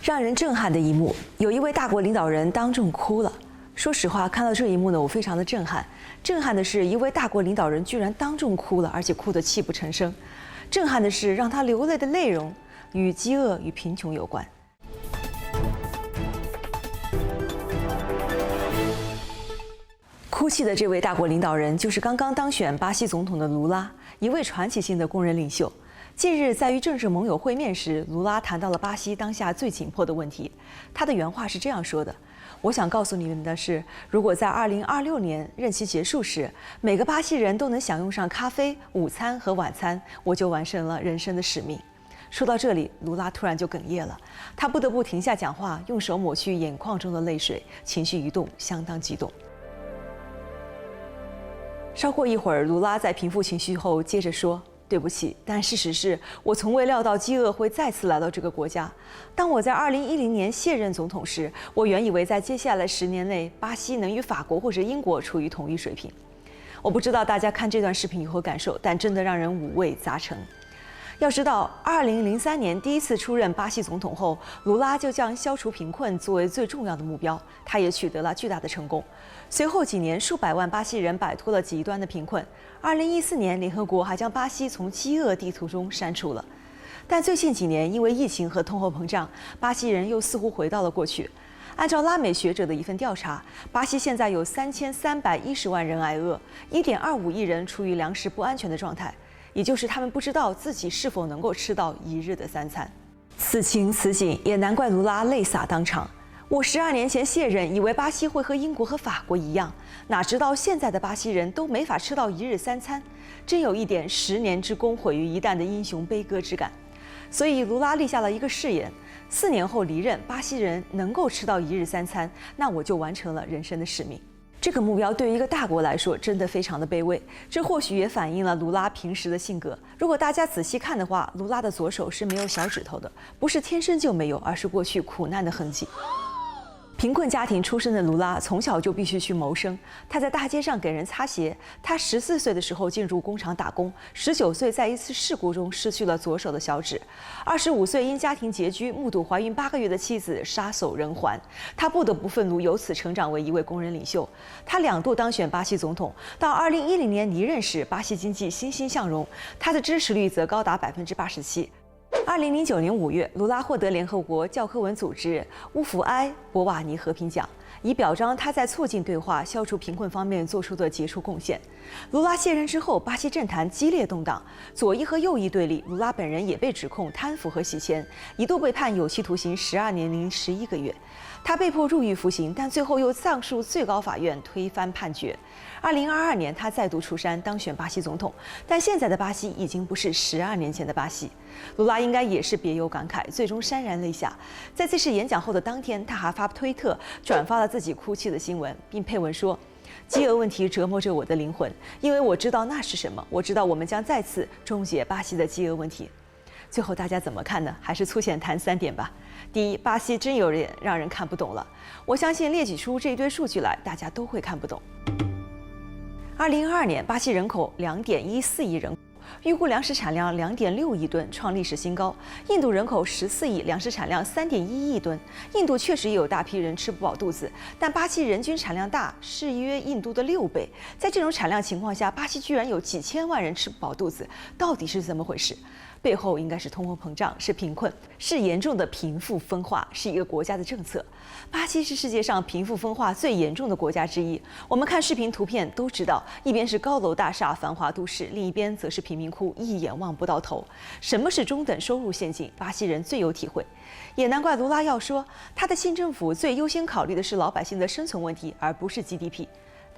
让人震撼的一幕，有一位大国领导人当众哭了。说实话，看到这一幕呢，我非常的震撼。震撼的是，一位大国领导人居然当众哭了，而且哭得泣不成声。震撼的是，让他流泪的内容与饥饿与贫穷有关。哭泣的这位大国领导人，就是刚刚当选巴西总统的卢拉，一位传奇性的工人领袖。近日在与政治盟友会面时，卢拉谈到了巴西当下最紧迫的问题。他的原话是这样说的：“我想告诉你们的是，如果在2026年任期结束时，每个巴西人都能享用上咖啡、午餐和晚餐，我就完成了人生的使命。”说到这里，卢拉突然就哽咽了，他不得不停下讲话，用手抹去眼眶中的泪水，情绪一动，相当激动。稍过一会儿，卢拉在平复情绪后接着说：“对不起，但事实是我从未料到饥饿会再次来到这个国家。当我在2010年卸任总统时，我原以为在接下来10年内，巴西能与法国或者英国处于同一水平。我不知道大家看这段视频有何感受，但真的让人五味杂陈。要知道，2003年第一次出任巴西总统后，卢拉就将消除贫困作为最重要的目标，他也取得了巨大的成功。随后几年，数百万巴西人摆脱了极端的贫困。2014年，联合国还将巴西从饥饿地图中删除了。但最近几年，因为疫情和通货膨胀，巴西人又似乎回到了过去。按照拉美学者的一份调查，巴西现在有3310万人挨饿，1.25亿人处于粮食不安全的状态，也就是他们不知道自己是否能够吃到一日的3餐。此情此景，也难怪卢拉泪洒当场。我12年前卸任，以为巴西会和英国和法国一样，哪知道现在的巴西人都没法吃到一日3餐，真有一点10年之功毁于一旦的英雄悲歌之感。所以卢拉立下了一个誓言：4年后离任，巴西人能够吃到一日3餐，那我就完成了人生的使命。这个目标对于一个大国来说，真的非常的卑微。这或许也反映了卢拉平时的性格。如果大家仔细看的话，卢拉的左手是没有小指头的，不是天生就没有，而是过去苦难的痕迹。贫困家庭出身的卢拉从小就必须去谋生，他在大街上给人擦鞋。他14岁的时候进入工厂打工，19岁在一次事故中失去了左手的小指，25岁因家庭拮据，目睹怀孕8个月的妻子撒手人寰，他不得不愤怒，由此成长为一位工人领袖。他2度当选巴西总统，到2010年离任时，巴西经济欣欣向荣，他的支持率则高达87%。2009年5月，卢拉获得联合国教科文组织乌弗埃博瓦尼和平奖，以表彰他在促进对话、消除贫困方面做出的杰出贡献。卢拉卸任之后，巴西政坛激烈动荡，左翼和右翼对立，卢拉本人也被指控贪腐和洗钱，一度被判有期徒刑12年零11个月。他被迫入狱服刑，但最后又上诉最高法院推翻判决。2022年，他再度出山当选巴西总统，但现在的巴西已经不是12年前的巴西。卢拉应该也是别有感慨，最终潸然泪下。在这次演讲后的当天，他还发推特转发了自己哭泣的新闻，并配文说：“饥饿问题折磨着我的灵魂，因为我知道那是什么，我知道我们将再次终结巴西的饥饿问题。”最后大家怎么看呢？还是粗浅谈3点吧。第一，巴西真有点让人看不懂了。我相信列举出这一堆数据来，大家都会看不懂。2022年，巴西人口2.14亿人口，预估粮食产量2.6亿吨，创历史新高。印度人口14亿，粮食产量3.1亿吨。印度确实也有大批人吃不饱肚子，但巴西人均产量大，是约印度的6倍。在这种产量情况下，巴西居然有几千万人吃不饱肚子，到底是怎么回事？背后应该是通货膨胀，是贫困，是严重的贫富分化，是一个国家的政策。巴西是世界上贫富分化最严重的国家之一。我们看视频图片都知道，一边是高楼大厦、繁华都市，另一边则是贫民窟，一眼望不到头。什么是中等收入陷阱？巴西人最有体会。也难怪卢拉要说，他的新政府最优先考虑的是老百姓的生存问题，而不是 GDP。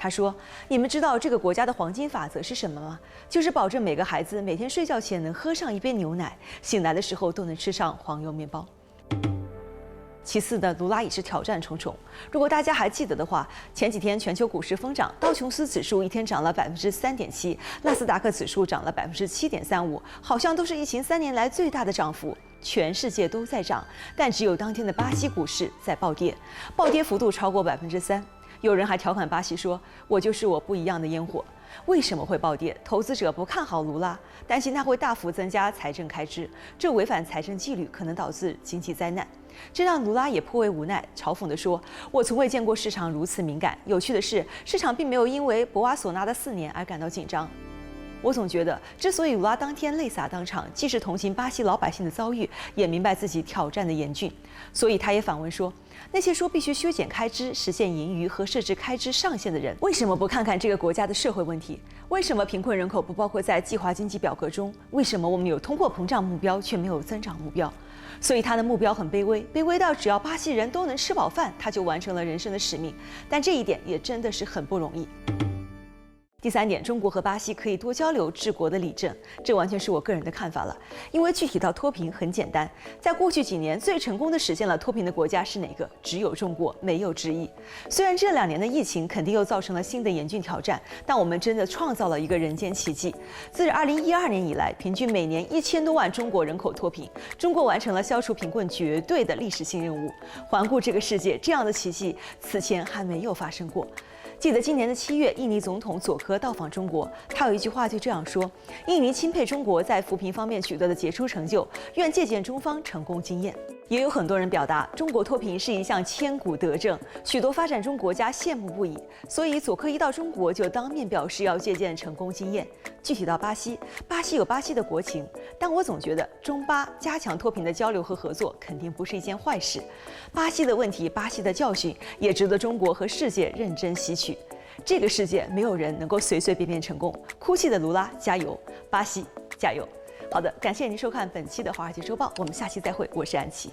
他说：“你们知道这个国家的黄金法则是什么吗？就是保证每个孩子每天睡觉前能喝上一杯牛奶，醒来的时候都能吃上黄油面包。”其次呢，卢拉也是挑战重重。如果大家还记得的话，前几天全球股市疯涨，道琼斯指数一天涨了3.7%，纳斯达克指数涨了7.35%，好像都是疫情3年来最大的涨幅。全世界都在涨，但只有当天的巴西股市在暴跌，暴跌幅度超过3%。有人还调侃巴西说：“我就是我不一样的烟火。”为什么会暴跌？投资者不看好卢拉，担心他会大幅增加财政开支，这违反财政纪律，可能导致经济灾难。这让卢拉也颇为无奈，嘲讽地说：“我从未见过市场如此敏感。有趣的是，市场并没有因为博瓦索纳的4年而感到紧张。”我总觉得，之所以卢拉当天泪洒当场，既是同情巴西老百姓的遭遇，也明白自己挑战的严峻，所以他也反问说：那些说必须削减开支、实现盈余和设置开支上限的人，为什么不看看这个国家的社会问题？为什么贫困人口不包括在计划经济表格中？为什么我们有通货膨胀目标却没有增长目标？所以他的目标很卑微，卑微到只要巴西人都能吃饱饭，他就完成了人生的使命。但这一点也真的是很不容易。第3点，中国和巴西可以多交流治国的理政，这完全是我个人的看法了。因为具体到脱贫很简单，在过去几年最成功的实现了脱贫的国家是哪个？只有中国，没有之一。虽然这2年的疫情肯定又造成了新的严峻挑战，但我们真的创造了一个人间奇迹。自2012年以来，平均每年1000多万中国人口脱贫，中国完成了消除贫困绝对的历史性任务。环顾这个世界，这样的奇迹此前还没有发生过。记得今年的7月，印尼总统佐科到访中国，他有一句话就这样说：印尼钦佩中国在扶贫方面取得的杰出成就，愿借鉴中方成功经验。也有很多人表达，中国脱贫是一项千古德政，许多发展中国家羡慕不已。所以佐科一到中国就当面表示要借鉴成功经验。具体到巴西，巴西有巴西的国情，但我总觉得中巴加强脱贫的交流和合作肯定不是一件坏事。巴西的问题，巴西的教训也值得中国和世界认真吸取。这个世界没有人能够随随便便成功。哭泣的卢拉加油，巴西加油！好的，感谢您收看本期的《华尔街周报》，我们下期再会，我是安琪。